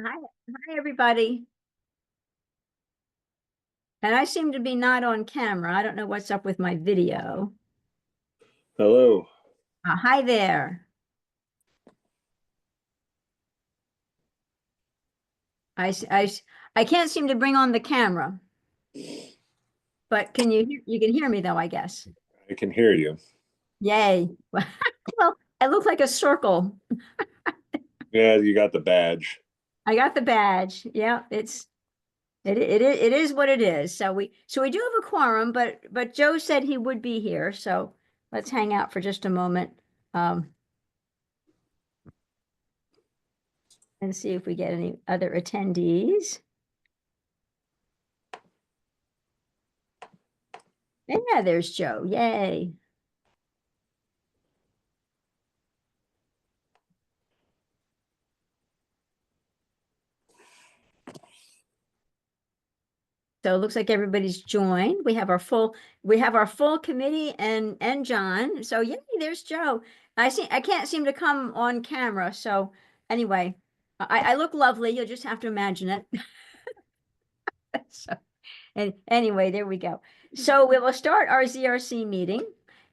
Hi, everybody. And I seem to be not on camera. I don't know what's up with my video. Hello. Hi there. I, s- I, s- I can't seem to bring on the camera, but you can hear me though, I guess. I can hear you. Yay. Well, I look like a circle. Yeah, you got the badge. I got the badge. Yeah, it is what it is. So we do have a quorum, but Joe said he would be here, so let's hang out for just a moment. Um, and see if we get any other attendees. Yeah, there's Joe. Yay. So it looks like everybody's joined. We have our full committee and John. So yay, there's Joe. I can't seem to come on camera. So anyway, I look lovely. You'll just have to imagine it. So and anyway, there we go. So we will start our ZRC meeting.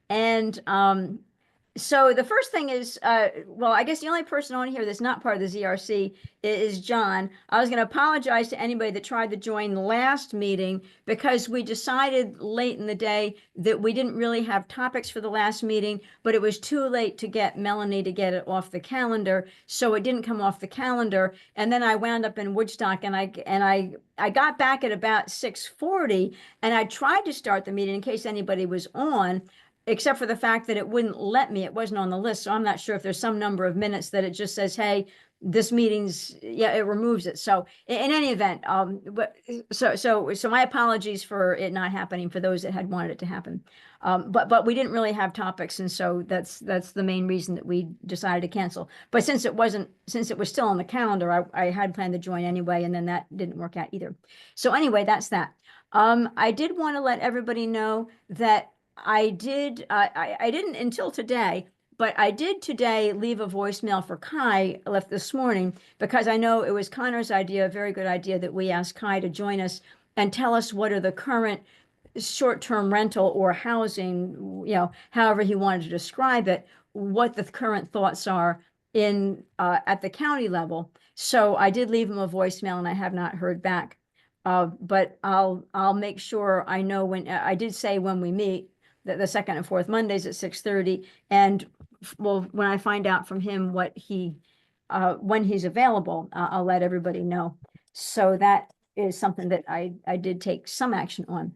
And so the first thing is, well, I guess the only person on here that's not part of the ZRC is John. I was going to apologize to anybody that tried to join the last meeting because we decided late in the day that we didn't really have topics for the last meeting, but it was too late to get Melanie to get it off the calendar, so it didn't come off the calendar. And then I wound up in Woodstock, and I got back at about 6:40, and I tried to start the meeting in case anybody was on, except for the fact that it wouldn't let me. It wasn't on the list. So I'm not sure if there's some number of minutes that it just says, hey, this meeting's, yeah, it removes it. So in any event, but so my apologies for it not happening for those that had wanted it to happen. But we didn't really have topics. And so that's the main reason that we decided to cancel. But since it was still on the calendar, I had planned to join anyway, and then that didn't work out either. So anyway, that's that. I did want to let everybody know that I didn't until today, but I did today leave a voicemail for Kai. I left this morning because I know it was Connor's idea, a very good idea, that we ask Kai to join us and tell us what are the current short-term rental or housing, however he wanted to describe it, what the current thoughts are in at the county level. So I did leave him a voicemail and I have not heard back. But I'll make sure I know when. I did say when we meet, the second and fourth Mondays at 6:30. And well, when I find out from him when he's available, I'll let everybody know. So that is something that I did take some action on.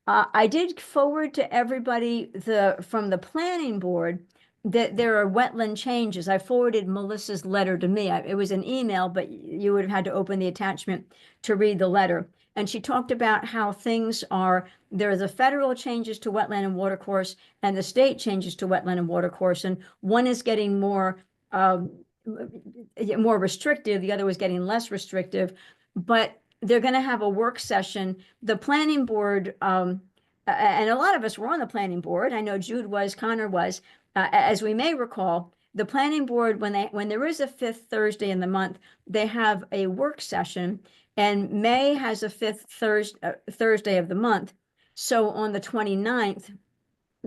I did forward to everybody from the planning board that there are wetland changes. I forwarded Melissa's letter to me. It was an email, but you would have had to open the attachment to read the letter. And she talked about how things are, there are the federal changes to wetland and watercourse and the state changes to wetland and watercourse. And one is getting more restrictive, the other was getting less restrictive. But they're going to have a work session. The planning board, and a lot of us were on the planning board. I know Jude was, Connor was. As we may recall, the planning board, when there is a fifth Thursday in the month, they have a work session, and May has a fifth Thursday of the month. So on the 29th,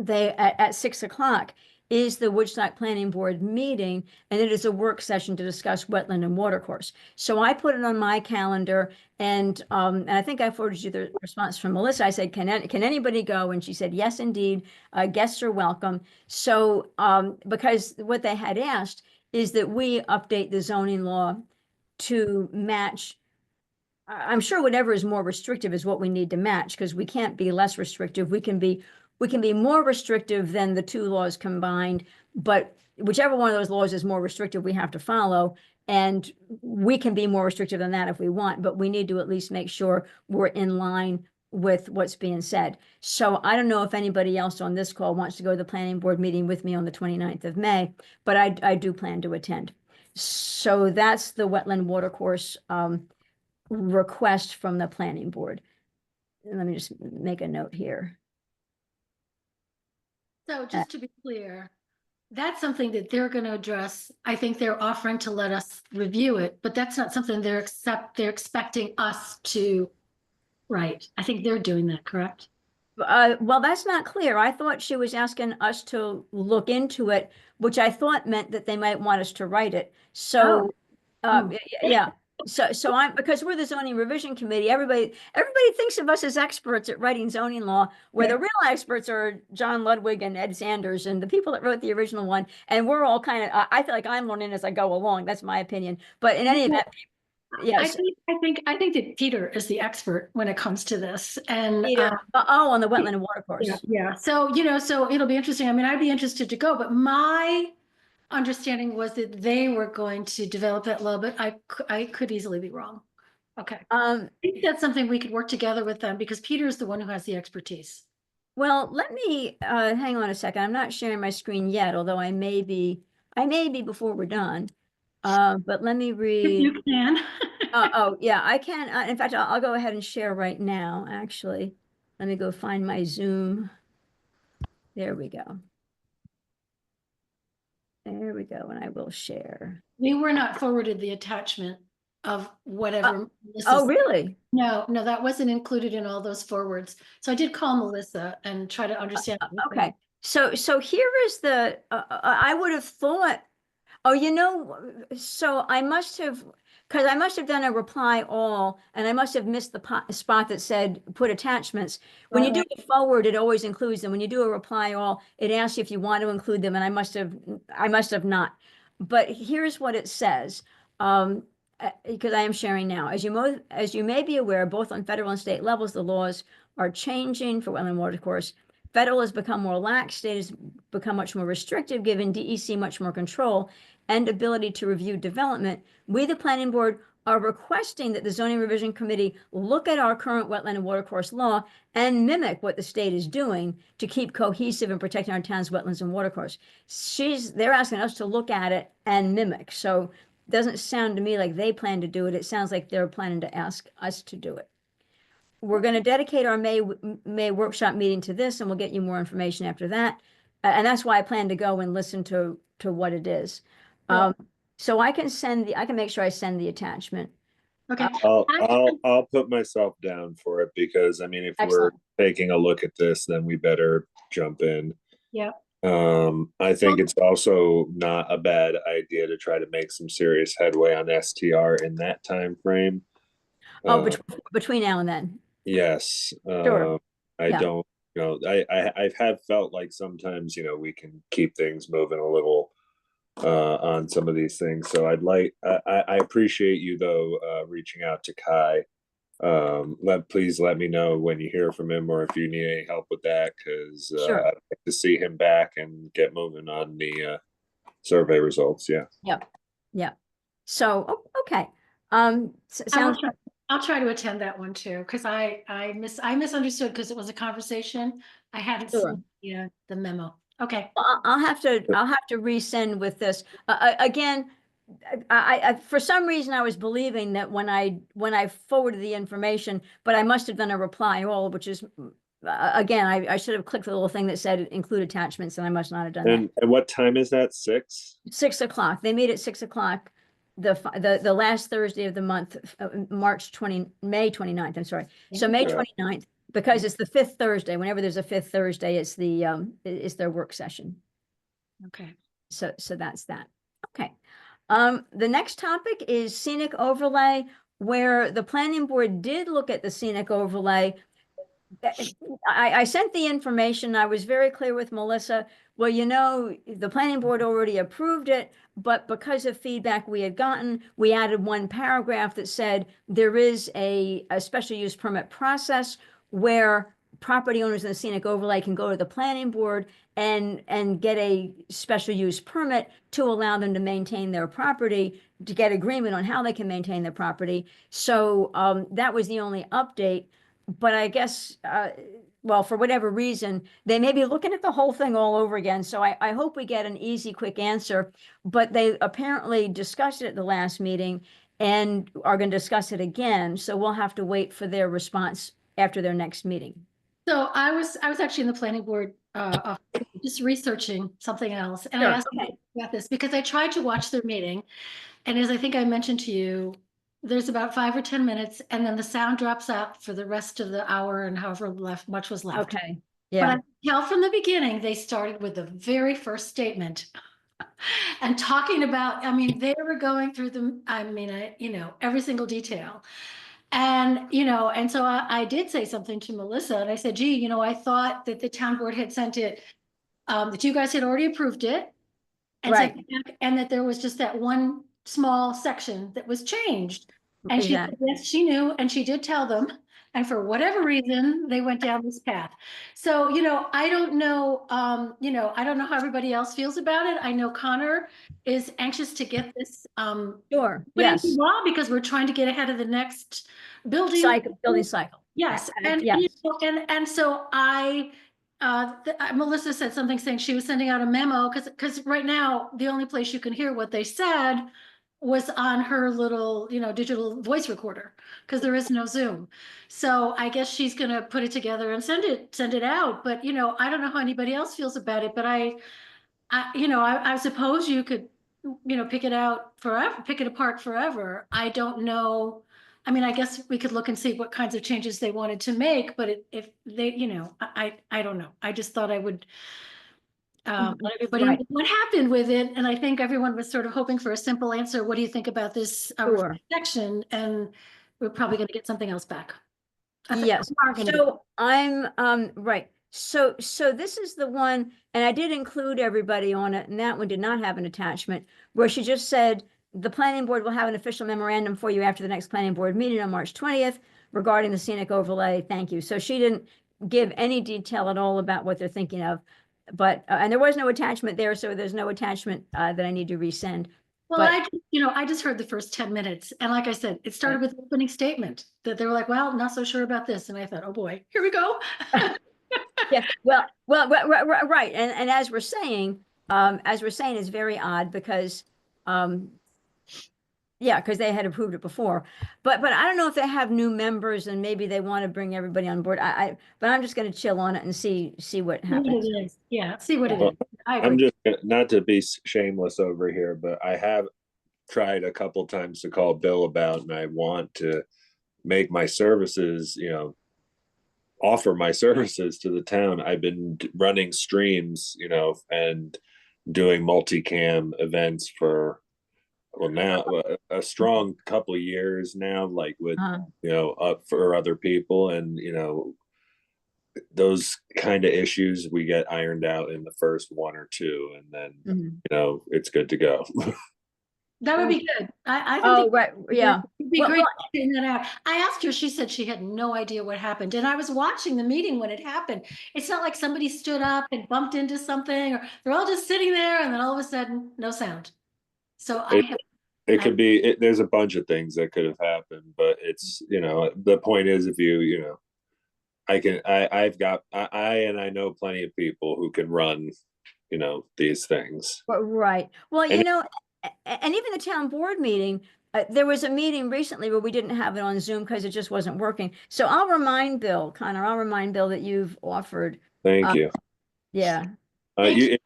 at 6 o'clock is the Woodstock Planning Board meeting, and it is a work session to discuss wetland and watercourse. So I put it on my calendar, and I think I forwarded you the response from Melissa. I said, can anybody go? And she said, yes, indeed. Guests are welcome. So because what they had asked is that we update the zoning law to match. I'm sure whatever is more restrictive is what we need to match, because we can't be less restrictive. We can be more restrictive than the two laws combined, but whichever one of those laws is more restrictive, we have to follow. And we can be more restrictive than that if we want, but we need to at least make sure we're in line with what's being said. So I don't know if anybody else on this call wants to go to the planning board meeting with me on the 29th of May, but I do plan to attend. So that's the wetland watercourse request from the planning board. Let me just make a note here. So just to be clear, That's something that they're going to address. I think they're offering to let us review it, but that's not something they're expecting us to write. I think they're doing that, correct? Well, that's not clear. I thought she was asking us to look into it, which I thought meant that they might want us to write it. Oh. So, Hmm. yeah. So I'm, because we're the zoning revision committee, everybody thinks of us as experts at writing zoning law, where the real experts are John Ludwig and Ed Sanders and the people that wrote the original one. And we're all kind of, I feel like I'm learning as I go along. That's my opinion. But in any event, yes. I think that Peter is the expert when it comes to this. And Peter, oh, on the wetland and water course. yeah. So, so it'll be interesting. I mean, I'd be interested to go, but my understanding was that they were going to develop it a little bit. I could easily be wrong. Okay. I think that's something we could work together with them because Peter is the one who has the expertise. Well, let me hang on a second. I'm not sharing my screen yet, although I may be before we're done. But let me If read. you can. Oh, yeah, I can. In fact, I'll go ahead and share right now, actually. Let me go find my Zoom. There we go. There we go, and I will share. We were not forwarded the attachment of whatever. Oh, really? No, that wasn't included in all those forwards. So I did call Melissa and try to understand. Okay. So here is the, I would have thought, oh, so I must have, because I must have done a reply all, and I must have missed the spot that said put attachments. When you do a forward, it always includes them. When you do a reply all, it asks you if you want to include them, and I must have not. But here's what it says. Because I am sharing now. As you may be aware, both on federal and state levels, the laws are changing for wetland water course. Federal has become more lax, state has become much more restrictive, giving DEC much more control and ability to review development. We, the planning board, are requesting that the zoning revision committee look at our current wetland and watercourse law and mimic what the state is doing to keep cohesive and protecting our town's wetlands and watercourse. They're asking us to look at it and mimic. So it doesn't sound to me like they plan to do it. It sounds like they're planning to ask us to do it. We're going to dedicate our May workshop meeting to this, and we'll get you more information after that. And that's why I plan to go and listen to what it is. So I can make sure I send the attachment. Okay. I'll put myself down for it because I mean, if Excellent. we're taking a look at this, then we better jump in. Yeah. I think it's also not a bad idea to try to make some serious headway on STR in that time frame. Oh, between now and then. Yes. Sure. I Yeah. don't, I have felt like sometimes, we can keep things moving a little on some of these things. So I appreciate you though, reaching out to Kai. Please let me know when you hear from him or if you need any help with that, because Sure. I'd like to see him back and get moving on the survey results. Yeah. Yep. So, okay. Sounds. I'll try to attend that one too, because I misunderstood because it was a conversation. I hadn't Sure. seen the memo. Okay. Well, I'll have to resend with this. Again, I for some reason I was believing that when I forwarded the information, but I must have done a reply all, which is again, I should have clicked the little thing that said include attachments, and I must not have done that. And what time is that? 6? 6 o'clock. They meet at 6 o'clock. The last Thursday of the month, May 29th. I'm sorry. So May Yeah. 29th, because it's the fifth Thursday. Whenever there's a fifth Thursday, it's their work session. Okay. So that's that. Okay. The next topic is scenic overlay, where the planning board did look at the scenic overlay. I sent the information. I was very clear with Melissa. Well, the planning board already approved it, but because of feedback we had gotten, we added one paragraph that said there is a special use permit process where property owners in the scenic overlay can go to the planning board and get a special use permit to allow them to maintain their property, to get agreement on how they can maintain their property. So that was the only update. But I guess, well, for whatever reason, they may be looking at the whole thing all over again. So I hope we get an easy, quick answer. But they apparently discussed it at the last meeting and are going to discuss it again. So we'll have to wait for their response after their next meeting. So I was actually in the planning board just researching something else. And I Sure, asked them okay. about this because I tried to watch their meeting. And as I think I mentioned to you, there's about 5 or 10 minutes and then the sound drops out for the rest of the hour and however much was left. Okay, But I yeah, can tell from the beginning, they started with the very first statement and talking about, I mean, they were going through the, I mean, every single detail. And, and so I did say something to Melissa and I said, gee, I thought that the town board had sent it, that you guys had already approved it. And right, and that there was just that one small section that was changed. And she said, exactly, yes, she knew, and she did tell them. And for whatever reason, they went down this path. So, I don't know, I don't know how everybody else feels about it. I know Connor is anxious to get this, sure, put into yes. law because we're trying to get ahead of the next building. Building cycle. Yes, Yes, and so Melissa said something saying she was sending out a memo because right now the only place you can hear what they said was on her little, digital voice recorder because there is no Zoom. So I guess she's gonna put it together and send it out. But I don't know how anybody else feels about it, but I suppose you could, pick it out forever, pick it apart forever. I don't know. I mean, I guess we could look and see what kinds of changes they wanted to make, but if they, I don't know. I just thought I would let everybody know right, what happened with it. And I think everyone was sort of hoping for a simple answer. What do you think about this sure. section? And we're probably going to get something else back. I think Yes, we are gonna so I'm, right, so this is the one, and I did include everybody on it, and that one did not have an attachment, where she just said, the planning board will have an official memorandum for you after the next planning board meeting on March 20th regarding the scenic overlay, thank you. So she didn't give any detail at all about what they're thinking of, but, and there was no attachment there, so there's no attachment, that I need to resend. Well, But I just heard the first 10 minutes. And like I said, it started with the opening statement that they were like, well, not so sure about this. And I thought, oh boy, here we go. yeah, well, right, and as we're saying, it's very odd because, yeah, because they had approved it before, but I don't know if they have new members and maybe they want to bring everybody on board. But I'm just going to chill on it and see what See what happens. it is. Yeah, see what it Well, is. I I'm agree. not to be shameless over here, but I have tried a couple times to call Bill about, and I want to make my services, offer my services to the town. I've been running streams, and doing multicam events for, well, now a strong couple of years now, like with, Uh, up for other people, and those kind of issues we get ironed out in the first one or two, and then mhm. it's good to go. That would be good. I Oh, think right, yeah. it'd be Well, great figuring that out. I asked her, she said she had no idea what happened. And I was watching the meeting when it happened. It's not like somebody stood up and bumped into something, or they're all just sitting there and then all of a sudden, no sound. So it, it could be there's a bunch of things that could have happened, but it's the point is, if I've got and I know plenty of people who can run these things. right. Well, And and even the town board meeting, there was a meeting recently where we didn't have it on Zoom because it just wasn't working. So I'll remind Bill, Connor, I'll remind Bill that you've offered. thank you. Yeah. Thank You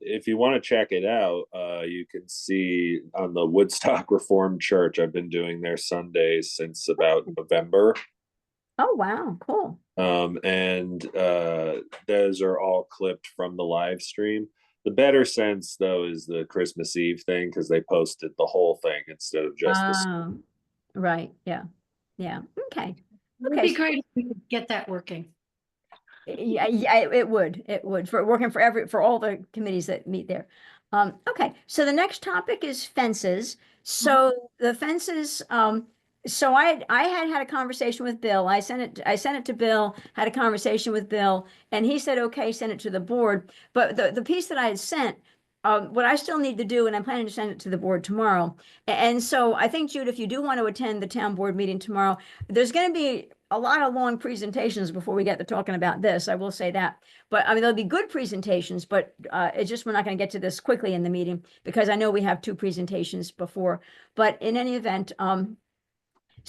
if you want to check it out, you can see on the Woodstock Reformed Church. I've been doing their Sundays since about November. Oh, wow, cool. And those are all clipped from the live stream. The better sense, though, is the Christmas Eve thing, because they posted the whole thing instead of just the. Right, yeah, yeah, okay. It would Okay, be great if we could get that working. yeah, it would for working for all the committees that meet there. Okay, so the next topic is fences. So the fences, so I had a conversation with Bill. I sent it to Bill, had a conversation with Bill, and he said, okay, send it to the board. But the piece that I had sent, what I still need to do, and I'm planning to send it to the board tomorrow. And so I think, Jude, if you do want to attend the town board meeting tomorrow, there's going to be a lot of long presentations before we get to talking about this. I will say that. But I mean, there'll be good presentations, but it's just we're not going to get to this quickly in the meeting because I know we have 2 presentations before. But in any event,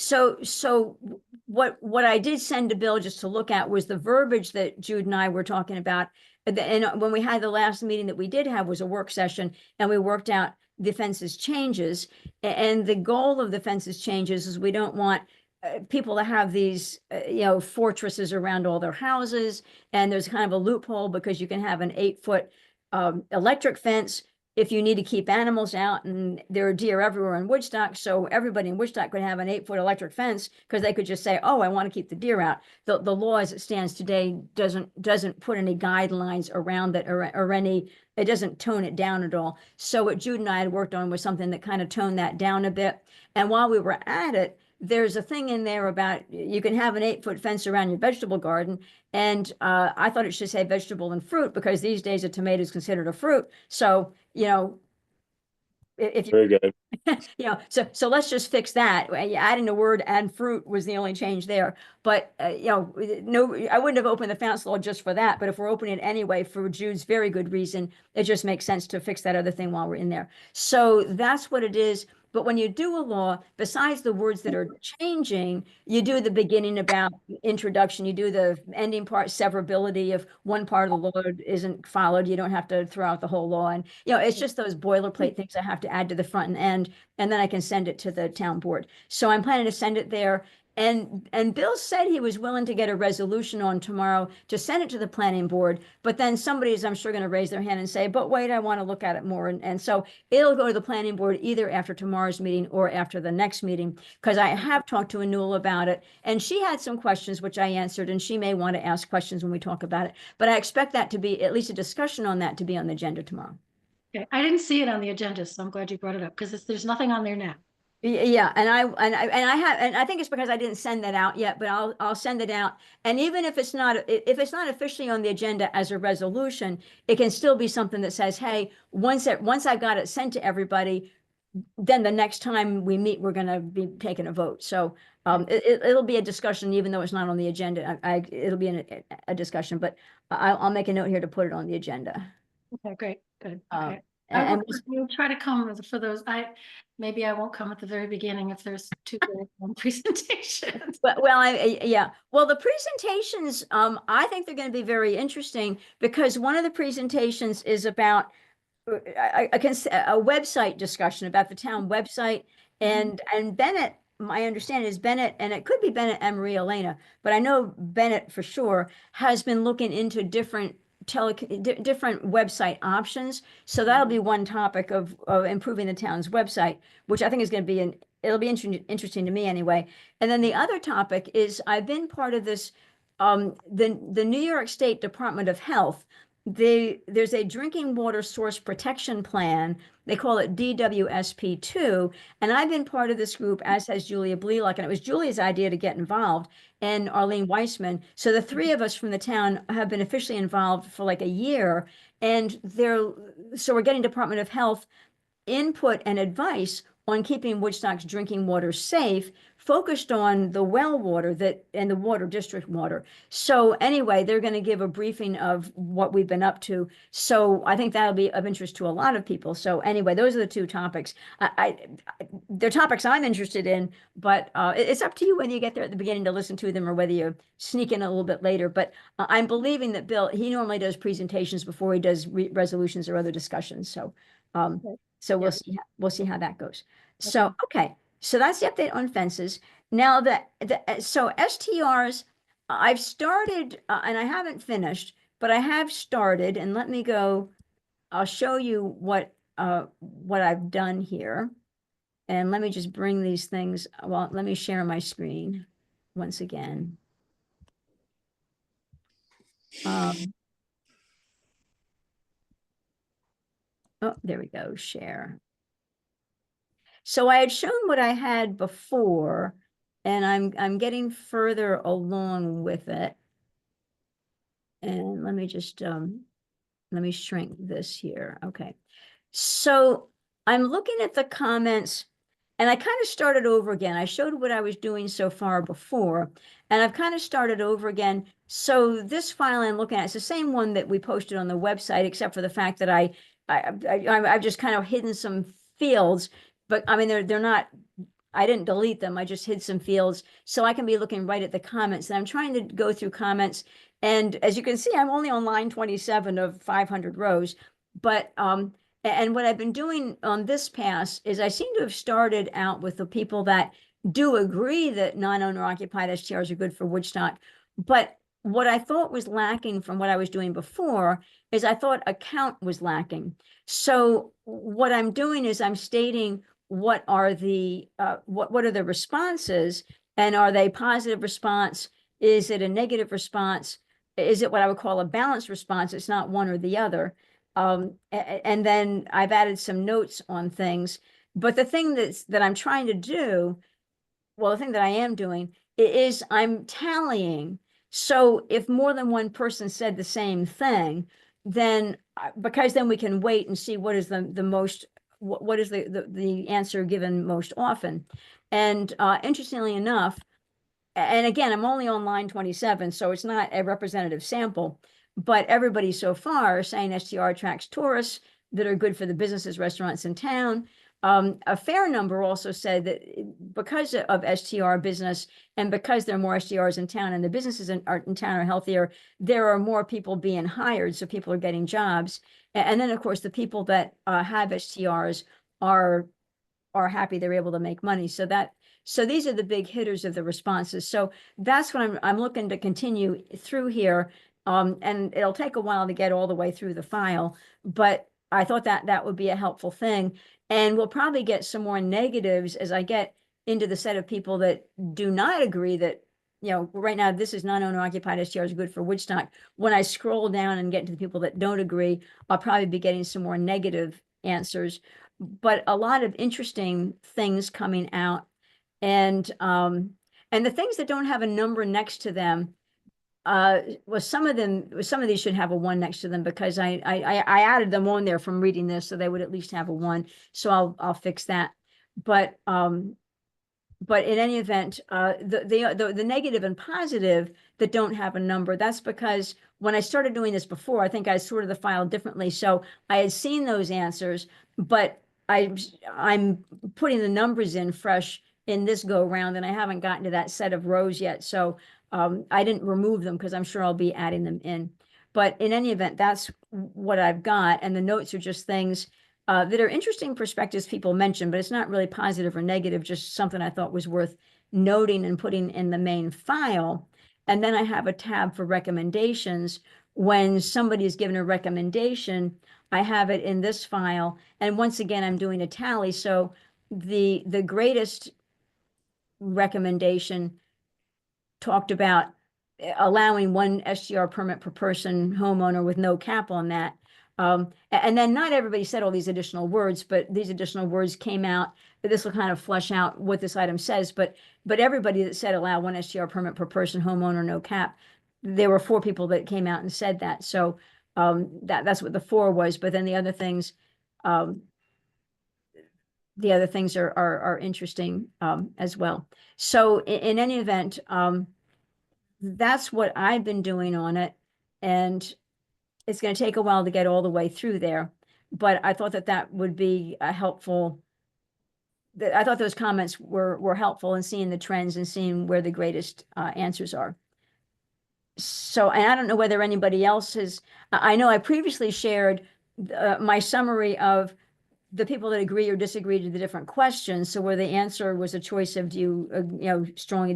so what I did send to Bill just to look at was the verbiage that Jude and I were talking about. and when we had the last meeting that we did have was a work session, and we worked out the fences changes. And the goal of the fences changes is we don't want people to have these, fortresses around all their houses. And there's kind of a loophole because you can have an 8-foot electric fence if you need to keep animals out, and there are deer everywhere in Woodstock. So everybody in Woodstock could have an 8-foot electric fence because they could just say, oh, I want to keep the deer out. The law as it stands today doesn't put any guidelines around it, or any, it doesn't tone it down at all. So what Jude and I had worked on was something that kind of toned that down a bit. And while we were at it, there's a thing in there about you can have an 8-foot fence around your vegetable garden. And I thought it should say vegetable and fruit because these days a tomato is considered a fruit. So, if you, Very good. so let's just fix that. Adding the word "and fruit" was the only change there. But no, I wouldn't have opened the fence law just for that. But if we're opening it anyway for Jude's very good reason, it just makes sense to fix that other thing while we're in there. So that's what it is. But when you do a law, besides the words that are changing, you do the beginning about introduction, you do the ending part, severability. If one part of the law isn't followed, you don't have to throw out the whole law. And, it's just those boilerplate things I have to add to the front and end, and then I can send it to the town board. So I'm planning to send it there. And Bill said he was willing to get a resolution on tomorrow to send it to the planning board, but then somebody's, I'm sure, going to raise their hand and say, but wait, I want to look at it more. And so it'll go to the planning board either after tomorrow's meeting or after the next meeting, because I have talked to Anul about it, and she had some questions which I answered, and she may want to ask questions when we talk about it. But I expect that to be, at least a discussion on that, to be on the agenda tomorrow. Okay, I didn't see it on the agenda, so I'm glad you brought it up because there's nothing on there now. Yeah, and I think it's because I didn't send that out yet, but I'll send it out. And even if it's not officially on the agenda as a resolution, it can still be something that says, hey, once I've got it sent to everybody, then the next time we meet, we're going to be taking a vote. So it'll be a discussion, even though it's not on the agenda. It'll be a discussion, but I'll make a note here to put it on the agenda. Okay, great, good. Um, Okay. and We'll try to come for those. Maybe I won't come at the very beginning if there's two very long presentations. Well, yeah. Well, the presentations, I think they're going to be very interesting because one of the presentations is about a website discussion about the town website, and Bennett, my understanding is Bennett, and it could be Bennett and Maria Elena, but I know Bennett for sure has been looking into different website options. So that'll be one topic of improving the town's website, which I think is going to be it'll be interesting to me anyway. And then the other topic is I've been part of this, the New York State Department of Health. There's a drinking water source protection plan. They call it DWSP2. And I've been part of this group, as has Julia Blelock. And it was Julia's idea to get involved, and Arlene Weissman. So the three of us from the town have been officially involved for like a year. And so we're getting Department of Health input and advice on keeping Woodstock's drinking water safe, focused on the well water and the water district water. So anyway, they're going to give a briefing of what we've been up to. So I think that'll be of interest to a lot of people. So anyway, those are the two topics. They're topics I'm interested in, but it's up to you whether you get there at the beginning to listen to them or whether you sneak in a little bit later. But I'm believing that Bill, he normally does presentations before he does resolutions or other discussions. So we'll see how that goes. So, okay. So that's the update on fences. Now so STRs, I've started, and I haven't finished, but I have started, and let me go, I'll show you what I've done here. And let me just bring these things, well, let me share my screen once again. Oh, there we go, share. So I had shown what I had before, and I'm getting further along with it. And let me just let me shrink this here. Okay. So I'm looking at the comments, and I kind of started over again. I showed what I was doing so far before, and I've kind of started over again. So this file I'm looking at, it's the same one that we posted on the website, except for the fact that I've just kind of hidden some fields. But I mean, they're not, I didn't delete them. I just hid some fields so I can be looking right at the comments. And I'm trying to go through comments. And as you can see, I'm only on line 27 of 500 rows. But, and what I've been doing on this pass is I seem to have started out with the people that do agree that non-owner occupied STRs are good for Woodstock. But what I thought was lacking from what I was doing before is I thought a count was lacking. So what I'm doing is I'm stating what are the what are the responses, and are they positive response? Is it a negative response? Is it what I would call a balanced response? It's not one or the other. And then I've added some notes on things. But the thing that I'm trying to do, well, the thing that I am doing is I'm tallying. So if more than one person said the same thing, then because then we can wait and see what is the most, what is the answer given most often. And interestingly enough, and again, I'm only on line 27, so it's not a representative sample, but everybody so far is saying STR attracts tourists that are good for the businesses, restaurants in town. A fair number also said that because of STR business and because there are more STRs in town and the businesses in town are healthier, there are more people being hired, so people are getting jobs. And then, of course, the people that have STRs are happy they're able to make money. So these are the big hitters of the responses. So that's what I'm looking to continue through here. And it'll take a while to get all the way through the file, but I thought that would be a helpful thing. And we'll probably get some more negatives as I get into the set of people that do not agree that, right now, this is non-owner occupied STR is good for Woodstock. When I scroll down and get to the people that don't agree, I'll probably be getting some more negative answers, but a lot of interesting things coming out. And the things that don't have a number next to them, well, some of these should have a 1 next to them because I added them on there from reading this, so they would at least have a 1. So I'll fix that. But in any event, the negative and positive that don't have a number, that's because when I started doing this before, I think I sorted the file differently. So I had seen those answers, but I'm putting the numbers in fresh in this go round, and I haven't gotten to that set of rows yet. So I didn't remove them because I'm sure I'll be adding them in. But in any event, that's what I've got. And the notes are just things that are interesting perspectives people mention, but it's not really positive or negative, just something I thought was worth noting and putting in the main file. And then I have a tab for recommendations. When somebody is given a recommendation, I have it in this file. And once again, I'm doing a tally. So the greatest recommendation talked about allowing 1 SGR permit per person homeowner with no cap on that. And then not everybody said all these additional words, but these additional words came out. This will kind of flesh out what this item says, but everybody that said allow 1 SGR permit per person homeowner, no cap, there were 4 people that came out and said that. So that's what the 4 was. But then the other things are interesting as well. So in any event, that's what I've been doing on it. And it's going to take a while to get all the way through there. But I thought that would be a helpful, I thought those comments were helpful in seeing the trends and seeing where the greatest answers are. So, and I don't know whether anybody else has, I know I previously shared my summary of the people that agree or disagree to the different questions. So where the answer was a choice of do you, strongly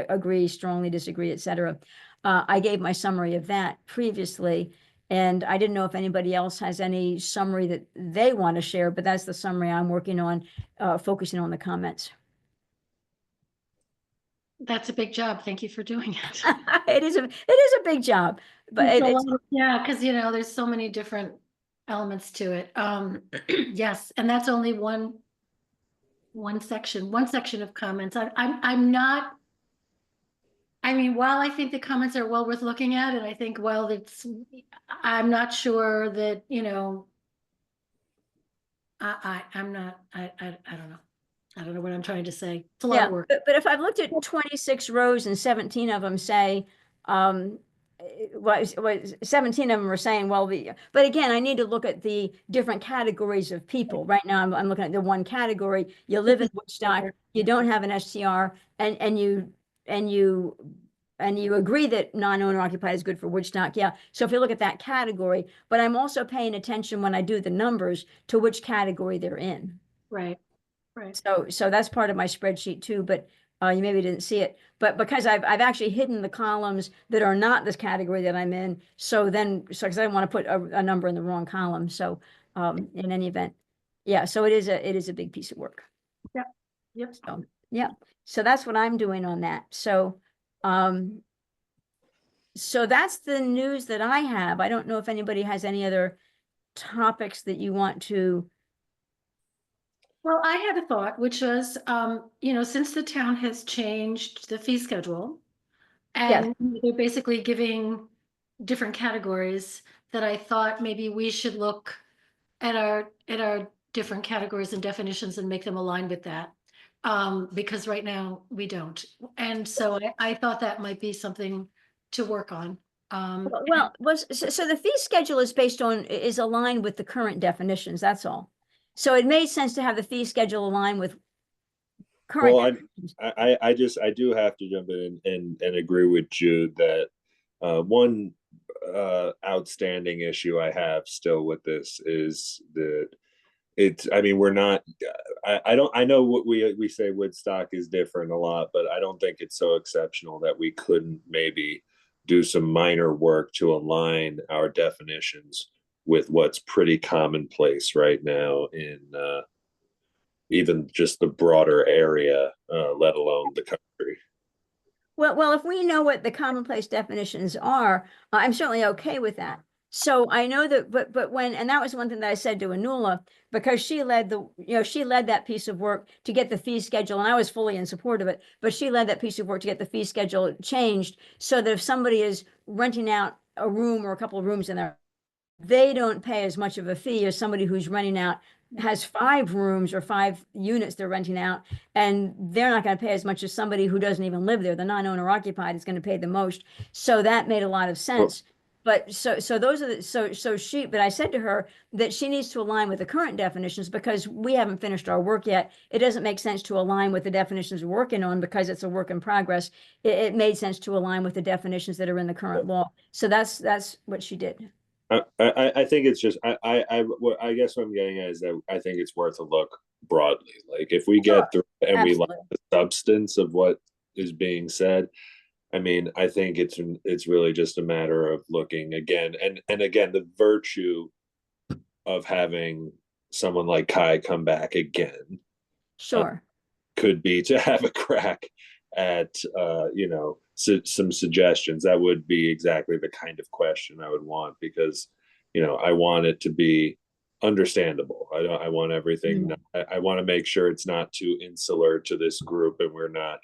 agree, strongly disagree, etc. I gave my summary of that previously, and I didn't know if anybody else has any summary that they want to share, but that's the summary I'm working on, focusing on the comments. That's a big job. Thank you for doing it. It is a big job, but yeah, because there's so many different elements to it. Yes, and that's only one section of comments. I'm not, I mean, while I think the comments are well worth looking at, and I think, well, I'm not sure that, I'm not, I don't know. I don't know what I'm trying to say. It's a lot of work. But if I've looked at 26 rows and 17 of them say was 17 of them are saying, well, but again, I need to look at the different categories of people. Right now, I'm looking at the one category. You live in Woodstock, you don't have an STR, and you agree that non-owner occupied is good for Woodstock. Yeah. So if you look at that category, but I'm also paying attention when I do the numbers to which category they're in. Right. Right. So that's part of my spreadsheet too, but you maybe didn't see it. But because I've actually hidden the columns that are not this category that I'm in. So because I don't want to put a number in the wrong column. So in any event, yeah. So it is a big piece of work. Yep. Yep. So yeah. So that's what I'm doing on that. So so that's the news that I have. I don't know if anybody has any other topics that you want to. Well, I had a thought, which was, since the town has changed the fee schedule and they're basically giving different categories, that I thought maybe we should look at our different categories and definitions and make them align with that. Because right now we don't. And so I thought that might be something to work on. So the fee schedule is aligned with the current definitions, that's all. So it made sense to have the fee schedule align with current. Well, I do have to jump in and agree with Jude that one outstanding issue I have still with this is that we're not, I know what we say Woodstock is different a lot, but I don't think it's so exceptional that we couldn't maybe do some minor work to align our definitions with what's pretty commonplace right now in even just the broader area, let alone the country. Well, if we know what the commonplace definitions are, I'm certainly okay with that. So I know that, but and that was one thing that I said to Anula, because she led that piece of work to get the fee schedule, and I was fully in support of it, but she led that piece of work to get the fee schedule changed so that if somebody is renting out a room or a couple of rooms in there, they don't pay as much of a fee as somebody who's renting out, has 5 rooms or 5 units they're renting out, and they're not going to pay as much as somebody who doesn't even live there. The non-owner occupied is going to pay the most. So that made a lot of sense. But so those are but I said to her that she needs to align with the current definitions because we haven't finished our work yet. It doesn't make sense to align with the definitions we're working on because it's a work in progress. It made sense to align with the definitions that are in the current law. So that's what she did. I think it's just I guess what I'm getting at is that I think it's worth a look broadly. Like if we get through and Absolutely. We like the substance of what is being said, I think it's really just a matter of looking again and again the virtue of having someone like Kai come back again. Sure. Could be to have a crack at some suggestions. That would be exactly the kind of question I would want because I want it to be understandable. I want everything. I want to make sure it's not too insular to this group and we're not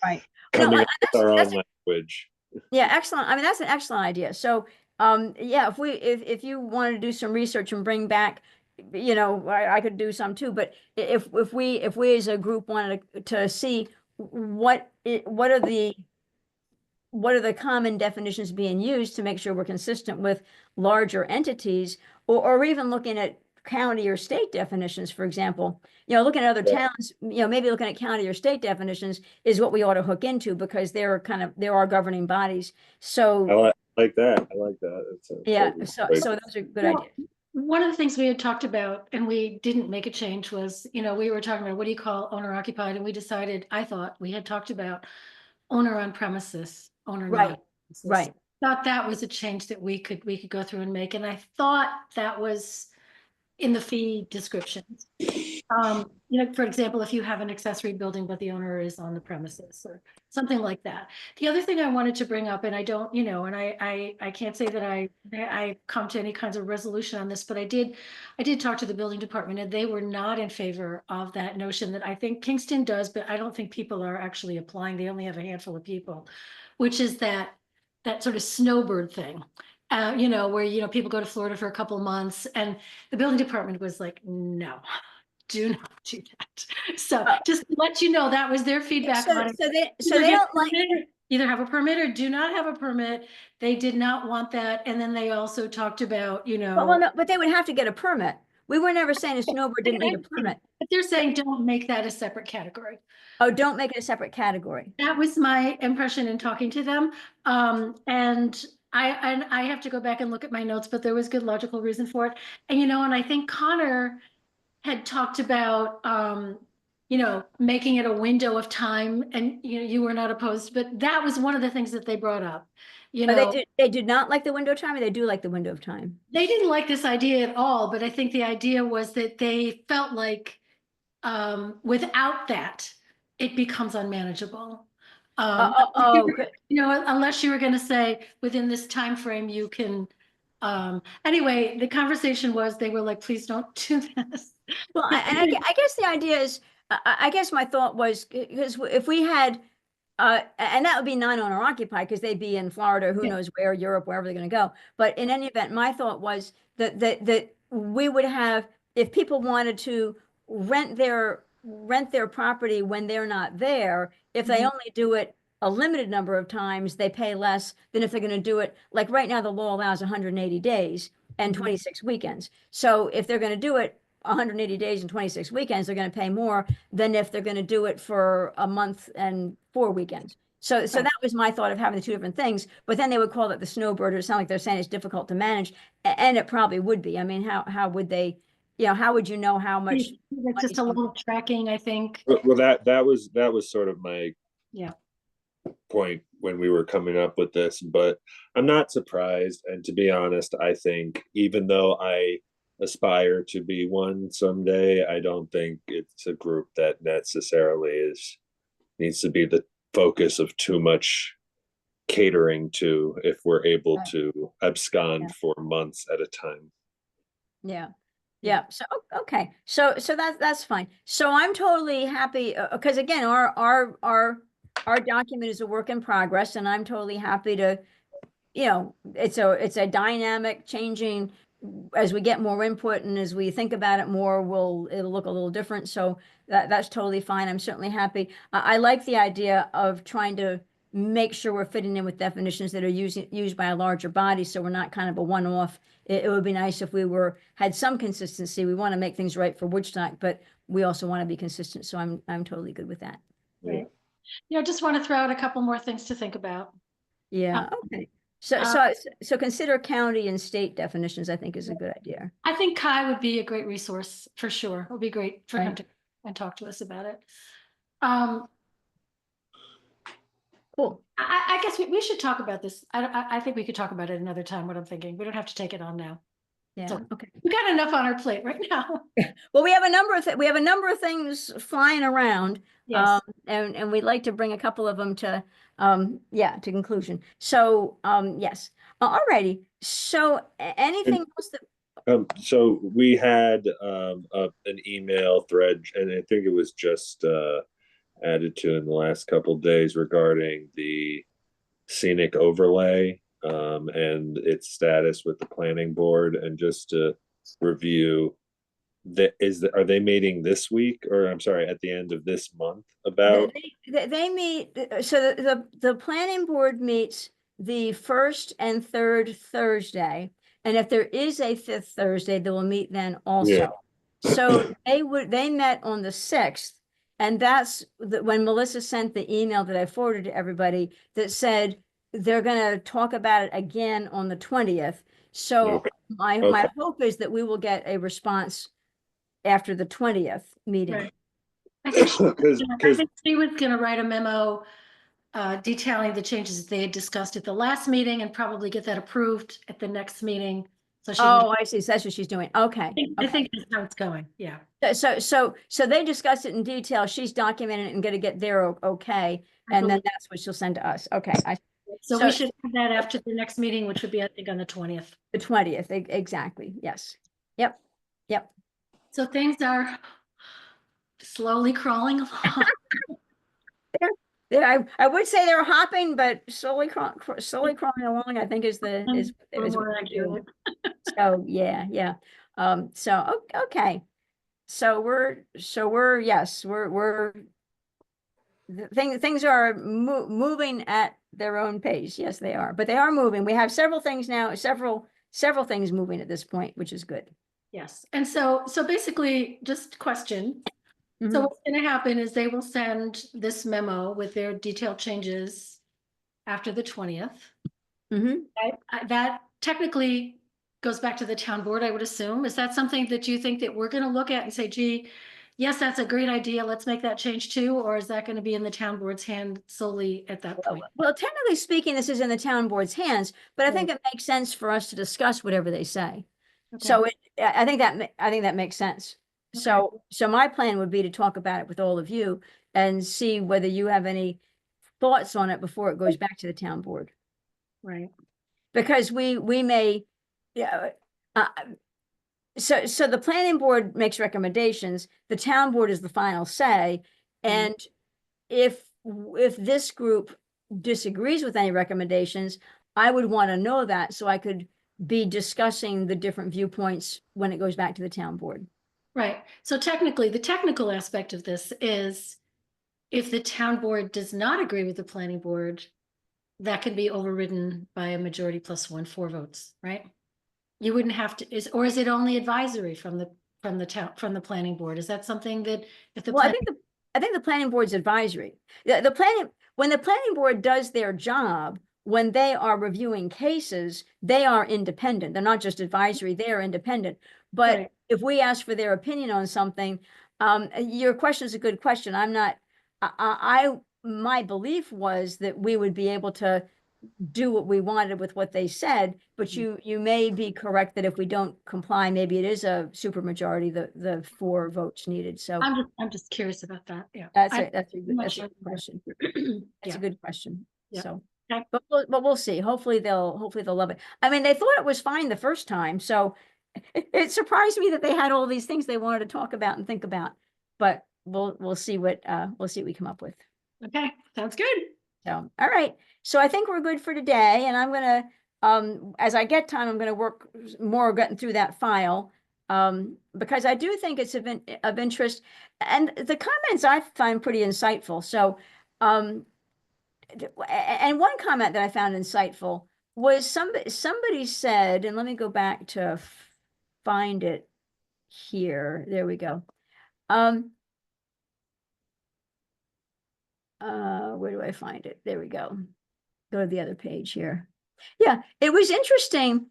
right coming up with our own language. Yeah, excellent. That's an excellent idea. So yeah, if you wanted to do some research and bring back, I could do some too, but if we as a group wanted to see what are the common definitions being used to make sure we're consistent with larger entities, or even looking at county or state definitions, for example, looking at other towns, maybe looking at county or state definitions is what we ought to hook into because they're our governing bodies. So I like that. I like that. Yeah. So those are good ideas. One of the things we had talked about and we didn't make a change was, we were talking about what do you call owner occupied? And we decided, I thought we had talked about owner on premises, owner Right. not. Right. Thought that was a change that we could go through and make. And I thought that was in the fee descriptions. For example, if you have an accessory building, but the owner is on the premises or something like that. The other thing I wanted to bring up, and I don't, and I can't say that I come to any kinds of resolution on this, but I did talk to the building department and they were not in favor of that notion that I think Kingston does, but I don't think people are actually applying. They only have a handful of people, which is that sort of snowbird thing. Where, people go to Florida for a couple of months and the building department was like, no, do not do that. So just to let you know, that was their feedback on it. So they don't like, either have a permit or do not have a permit. They did not want that. And then they also talked about, Well, no, but they would have to get a permit. We were never saying a snowboard didn't need a permit. but they're saying don't make that a separate category. Oh, don't make it a separate category. That was my impression in talking to them. And I have to go back and look at my notes, but there was good logical reason for it. And, and I think Connor had talked about, making it a window of time, and, you were not opposed, but that was one of the things that they brought up. They did not like the window of time, or they do like the window of time? They didn't like this idea at all, but I think the idea was that they felt like, without that, it becomes unmanageable. Unless you were going to say within this time frame, you can. Anyway, the conversation was they were like, please don't do this. Well, I guess the idea is, I guess my thought was, because if we had, and that would be non-owner occupied, because they'd be in Florida, who knows where, Europe, wherever they're going to go. But in any event, my thought was that we would have, if people wanted to rent their property when they're not there, if they only do it a limited number of times, they pay less than if they're going to do it. Like right now, the law allows 180 days and 26 weekends. So if they're going to do it 180 days and 26 weekends, they're going to pay more than if they're going to do it for a month and 4 weekends. So that was my thought of having the two different things. But then they would call it the snowbird, or it sound like they're saying it's difficult to manage, and it probably would be. I mean, how would they? How would you know how much? It's just a little tracking, I think. Well, that was sort of my Yeah. point when we were coming up with this, but I'm not surprised. And to be honest, I think even though I aspire to be one someday, I don't think it's a group that necessarily needs to be the focus of too much catering to, if we're able to abscond for months at a time. Yeah. So, okay. So that's fine. So I'm totally happy, because again, our document is a work in progress, and I'm totally happy to, it's a dynamic, changing, as we get more input and as we think about it more, it'll look a little different. So that's totally fine. I'm certainly happy. I like the idea of trying to make sure we're fitting in with definitions that are used by a larger body, so we're not kind of a one-off. It would be nice if we had some consistency. We want to make things right for Woodstock, but we also want to be consistent. So I'm totally good with that. Right. Just want to throw out a couple more things to think about. Yeah. Okay. So consider county and state definitions, I think, is a good idea. I think Kai would be a great resource for sure. It would be great for him to and talk to us about it. Cool. I guess we should talk about this. I think we could talk about it another time, what I'm thinking. We don't have to take it on now. Yeah. So, okay. We've got enough on our plate right now. Well, we have a number of things flying around. Yes. And we'd like to bring a couple of them to conclusion. So, yes. Alrighty. So anything else that so we had an email thread, and I think it was just added to in the last couple of days, regarding the scenic overlay and its status with the planning board, and just to review are they meeting this week, or I'm sorry, at the end of this month about? They meet, so the planning board meets the first and third Thursday, and if there is a fifth Thursday, they will meet then also. So they met on the 6th, and that's when Melissa sent the email that I forwarded to everybody that said they're going to talk about it again on the 20th. So my hope is that we will get a response after the 20th meeting. Right. I think she was going to write a memo detailing the changes that they had discussed at the last meeting, and probably get that approved at the next meeting. So I see. So that's what she's doing. Okay. I think that's how it's going. Yeah. So they discussed it in detail. She's documenting it and going to get their okay, and then that's what she'll send to us. Okay. So we should have that after the next meeting, which would be, I think, on the 20th. The 20th, exactly. Yes. Yep. So things are slowly crawling along. I would say they're hopping, but slowly crawling along, I think is more accurate. So yeah. Okay. So we're things are moving at their own pace. Yes, they are, but they are moving. We have several things now, several things moving at this point, which is good. Yes, and so basically, just question. So Mhm. what's gonna happen is they will send this memo with their detailed changes after the 20th. Mhm. That technically goes back to the town board, I would assume. Is that something that you think that we're gonna look at and say, gee, yes, that's a great idea, let's make that change too? Or is that gonna be in the town board's hand solely at that point? Well, technically speaking, this is in the town board's hands, but I think it makes sense for us to discuss whatever they say. Okay. So I think that makes sense. Okay. So my plan would be to talk about it with all of you and see whether you have any thoughts on it before it goes back to the town board. Right. Because we may, yeah, so the planning board makes recommendations, the town board is the final say. And if this group disagrees with any recommendations, I would want to know that so I could be discussing the different viewpoints when it goes back to the town board. Right. So technically, the technical aspect of this is if the town board does not agree with the planning board, that can be overridden by a majority plus 1, 4 votes, right? You wouldn't have to, or is it only advisory from the town, from the planning board? Is that something that if the Well, plan, I think the planning board's advisory. When the planning board does their job, when they are reviewing cases, they are independent. They're not just advisory, they are independent. But Right. if we ask for their opinion on something, your question is a good question. I'm not, my belief was that we would be able to do what we wanted with what they said, but you may be correct that if we don't comply, maybe it is a supermajority, the 4 votes needed. So I'm just curious about that. Yeah. that's I'm it. That's a not good sure. question. That's Yeah. a good question. Yeah. So, Okay. but we'll see. Hopefully they'll love it. I mean, they thought it was fine the first time, so it surprised me that they had all these things they wanted to talk about and think about. But we'll see what we come up with. Okay. Sounds good. So, all right. So I think we're good for today, and I'm gonna, as I get time, I'm gonna work more getting through that file. Because I do think it's of interest, and the comments I find pretty insightful. So, and one comment that I found insightful was somebody said, and let me go back to find it here. There we go. Where do I find it? There we go. Go to the other page here. Yeah, it was interesting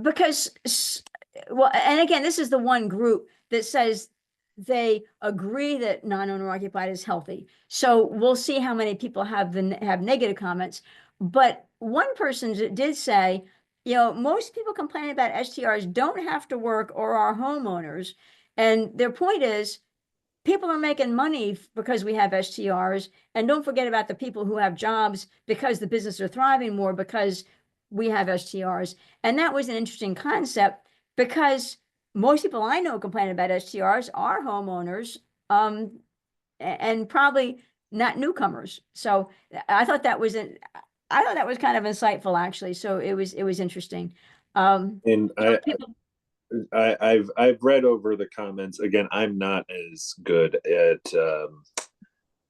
because, well, and again, this is the one group that says they agree that non-owner occupied is healthy. So we'll see how many people have negative comments. But one person did say, most people complaining about STRs don't have to work or are homeowners. And their point is, people are making money because we have STRs. And don't forget about the people who have jobs because the businesses are thriving more because we have STRs. And that was an interesting concept because most people I know complaining about STRs are homeowners, and probably not newcomers. So I thought that was kind of insightful, actually. So it was interesting. And People, I've read over the comments. Again, I'm not as good at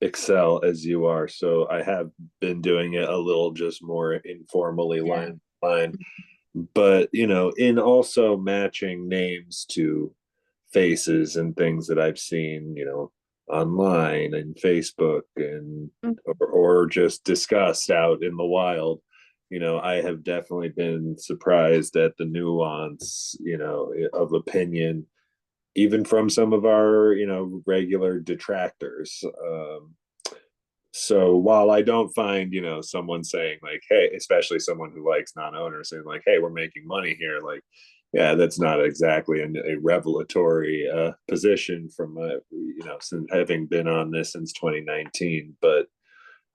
Excel as you are, so I have been doing it a little just more informally, yeah. line by line. But in also matching names to faces and things that I've seen, online and Facebook and or just discussed out in the wild. I have definitely been surprised at the nuance, of opinion, even from some of our, regular detractors. So while I don't find, someone saying like, hey, especially someone who likes non-owners saying like, hey, we're making money here, like, yeah, that's not exactly a revelatory position from since having been on this since 2019. But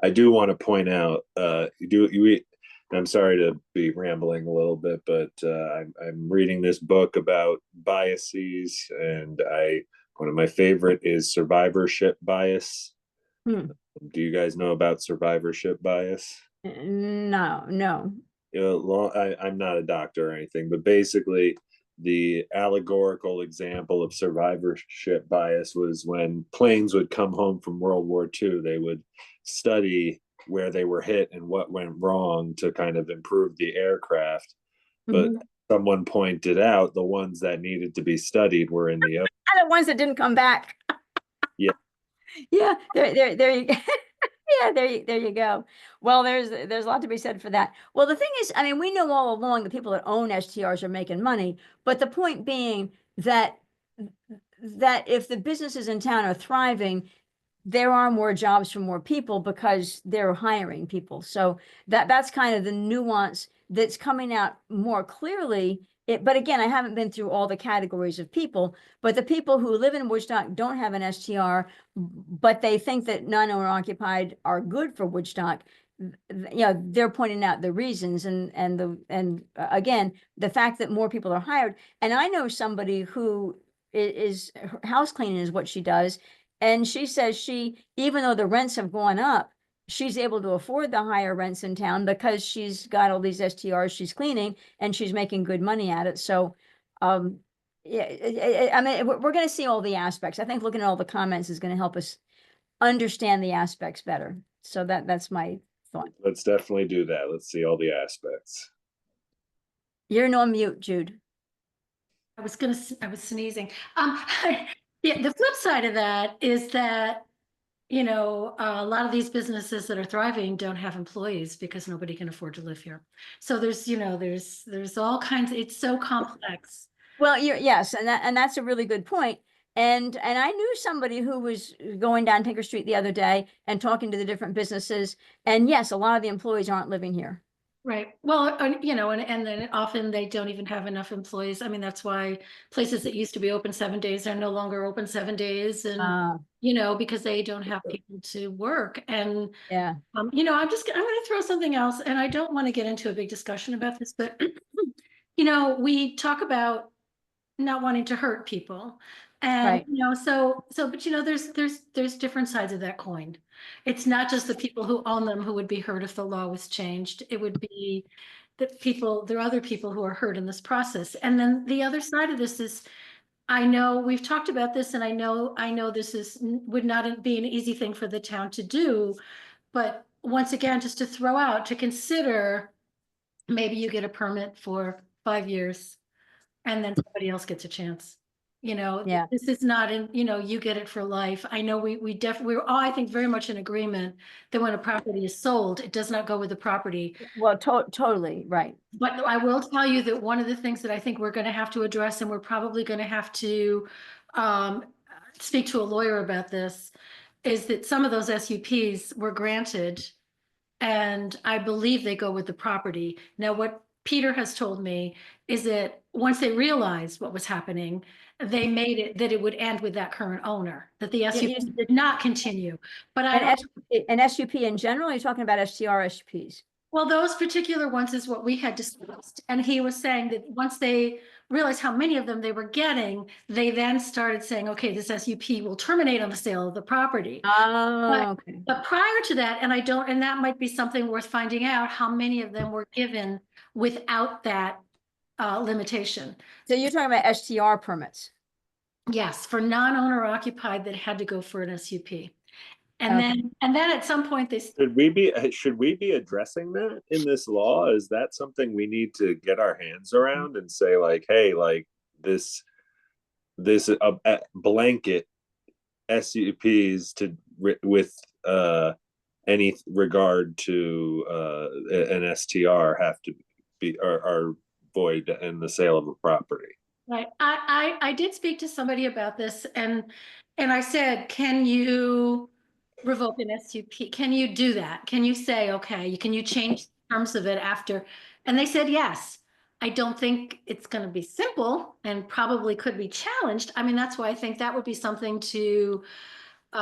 I do want to point out, I'm sorry to be rambling a little bit, but I'm reading this book about biases, and one of my favorite is survivorship bias. Hmm. Do you guys know about survivorship bias? No. I'm not a doctor or anything, but basically, the allegorical example of survivorship bias was when planes would come home from World War II, they would study where they were hit and what went wrong to kind of improve the aircraft. But someone pointed out the ones that needed to be studied were in the ocean. And the ones that didn't come back. Yeah. Yeah, there you go. Yeah, there you go. Well, there's a lot to be said for that. Well, the thing is, I mean, we know all along the people that own STRs are making money, but the point being that if the businesses in town are thriving, there are more jobs for more people because they're hiring people. So that's kind of the nuance that's coming out more clearly. But again, I haven't been through all the categories of people, but the people who live in Woodstock don't have an STR, but they think that non-owner occupied are good for Woodstock. They're pointing out the reasons and again, the fact that more people are hired. And I know somebody who is house cleaning is what she does. And she says even though the rents have gone up, she's able to afford the higher rents in town because she's got all these STRs she's cleaning and she's making good money at it. So, yeah, I mean, we're going to see all the aspects. I think looking at all the comments is going to help us understand the aspects better. So that's my thought. Let's definitely do that. Let's see all the aspects. You're no mute, Jude. I was sneezing. Yeah, the flip side of that is that, a lot of these businesses that are thriving don't have employees because nobody can afford to live here. So there's all kinds, it's so complex. Well, yes, and that's a really good point. And I knew somebody who was going down Tinker Street the other day and talking to the different businesses. And yes, a lot of the employees aren't living here. Right. Well, and then often they don't even have enough employees. I mean, that's why places that used to be open 7 days are no longer open 7 days, and because they don't have people to work. And yeah, I'm going to throw something else, and I don't want to get into a big discussion about this, but we talk about not wanting to hurt people. And, right. but there's different sides of that coin. It's not just the people who own them who would be hurt if the law was changed. It would be there are other people who are hurt in this process. And then the other side of this is, I know we've talked about this, and I know this would not be an easy thing for the town to do, but once again, just to throw out, to consider, maybe you get a permit for 5 years and then somebody else gets a chance. Yeah. This is not you get it for life. I know we're all, I think, very much in agreement that when a property is sold, it does not go with the property. Well, totally right. But I will tell you that one of the things that I think we're going to have to address, and we're probably going to have to speak to a lawyer about this, is that some of those SUPs were granted, and I believe they go with the property. Now, what Peter has told me is that once they realized what was happening, they made it that it would end with that current owner, that the SUP did not continue. But an SUP in general, you're talking about STR SUPs. Well, those particular ones is what we had discussed. And he was saying that once they realized how many of them they were getting, they then started saying, okay, this SUP will terminate on the sale of the property. Oh, okay. But prior to that, and that might be something worth finding out, how many of them were given without that limitation. So you're talking about STR permits? Yes, for non-owner occupied that had to go for an SUP. And then at some point should we be addressing that in this law? Is that something we need to get our hands around and say, like, hey, like this blanket SUPs with any regard to an STR have to be are void in the sale of a property? Right. I did speak to somebody about this, and I said, can you revoke an SUP? Can you do that? Can you say, okay, can you change terms of it after? And they said, yes. I don't think it's going to be simple and probably could be challenged. I mean, that's why I think that would be something to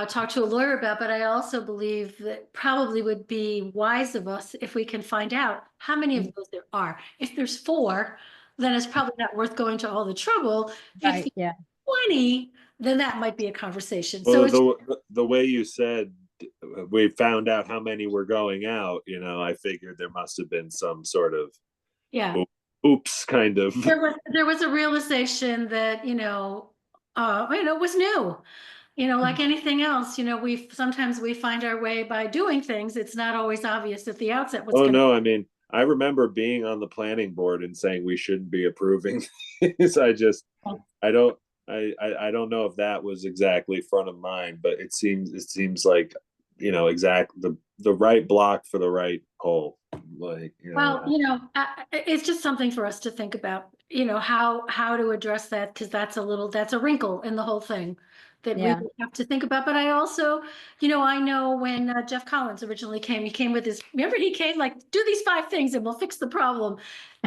talk to a lawyer about. But I also believe that probably would be wise of us if we can find out how many of those there are. If there's 4, then it's probably not worth going to all the trouble. Right, if yeah. 20, then that might be a conversation. Well, So the way you said, we found out how many were going out, I figured there must have been some sort of, yeah, oops kind of. There was a realization that, it was new. Like anything else, sometimes we find our way by doing things. It's not always obvious at the outset what's Oh going to. no, I mean, I remember being on the planning board and saying we shouldn't be approving things. I don't, I don't know if that was exactly front of mind, but it seems like, the right block for the right hole. Like, Well, it's just something for us to think about, how to address that, because that's a wrinkle in the whole thing that we Yeah. have to think about. But I also, I know when Jeff Collins originally came, he came with remember he came like, do these 5 things and we'll fix the problem.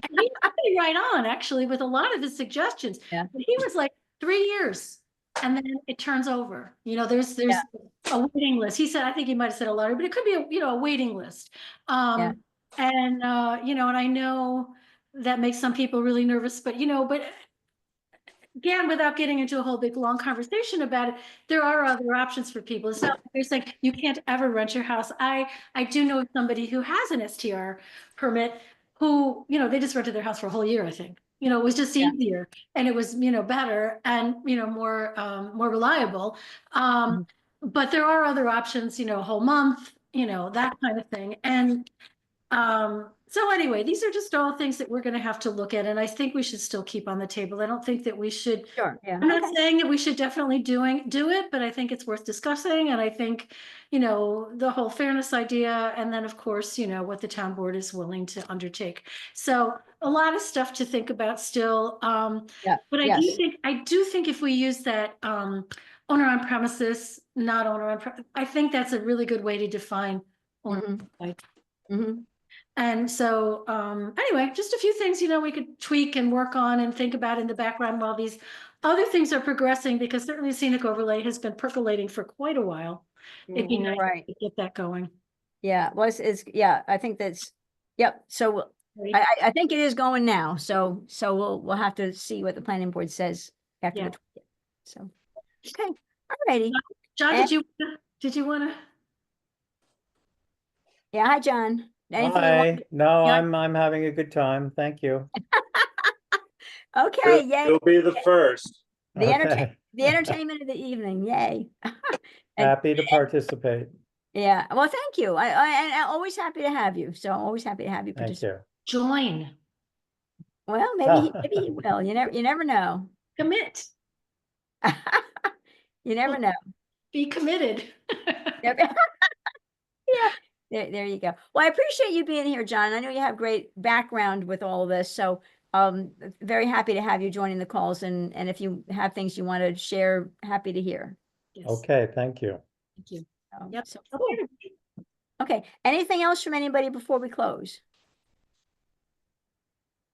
And he's pretty right on actually with a lot of his suggestions. Yeah. But he was like 3 years and then it turns over. There's Yeah. a waiting list. He said, I think he might have said a lottery, but it could be a waiting list. Yeah. And and I know that makes some people really nervous, but again, without getting into a whole big long conversation about it, there are other options for people. It's not like saying you can't ever rent your house. I do know somebody who has an STR permit who, they just rented their house for a whole year, I think. It was just Yeah. easier and it was, better and, more reliable. Mhm. But there are other options, a whole month, that kind of thing. And so anyway, these are just all things that we're going to have to look at, and I think we should still keep on the table. I don't think that we should. Sure. Yeah. I'm not Okay. saying that we should definitely do it, but I think it's worth discussing, and I think, the whole fairness idea, and then of course, what the town board is willing to undertake. So a lot of stuff to think about still. Yeah. But Yes. I do think if we use that owner on premises, not owner on, I think that's a really good way to define owner. Mhm. And so, anyway, just a few things, we could tweak and work on and think about in the background while these other things are progressing, because certainly scenic overlay has been percolating for quite a while. It'd be nice Right. to get that going. Yeah. Well, yeah, I think yep. So Right? I think it is going now. So we'll have to see what the planning board says after Yeah. the 20th. So, okay. All righty. John, And- did you want to? Yeah. Hi, John. Anything you want? Hi, no, Yeah. I'm having a good time. Thank you. Okay. Yay. You'll be the first. Okay, The entertainment of the evening. Yay. And happy to participate. yeah. Well, thank you. I'm always happy to have you. So always happy to have you Thank participate. you. Join. Well, maybe he will. You never know. Commit. You never know. Be committed. Yep. Yeah. There you go. Well, I appreciate you being here, John. I know you have great background with all this, so very happy to have you joining the calls. And if you have things you want to share, happy to hear. Yes. Okay, thank you. Thank you. Yep. So, Okay. okay. Anything else from anybody before we close?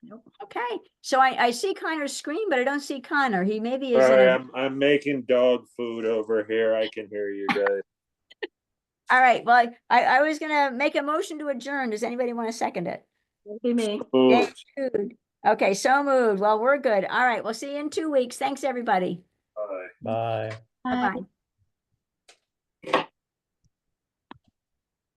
Nope. Okay. So I see Connor's screen, but I don't see Connor. He maybe is Sorry, in a. I'm making dog food over here. I can hear you guys. All right. Well, I was gonna make a motion to adjourn. Does anybody want to second it? That'd be me. Yay, food. Okay, so moved. Well, we're good. All right. We'll see you in 2 weeks. Thanks, everybody. Bye. Bye. Bye-bye.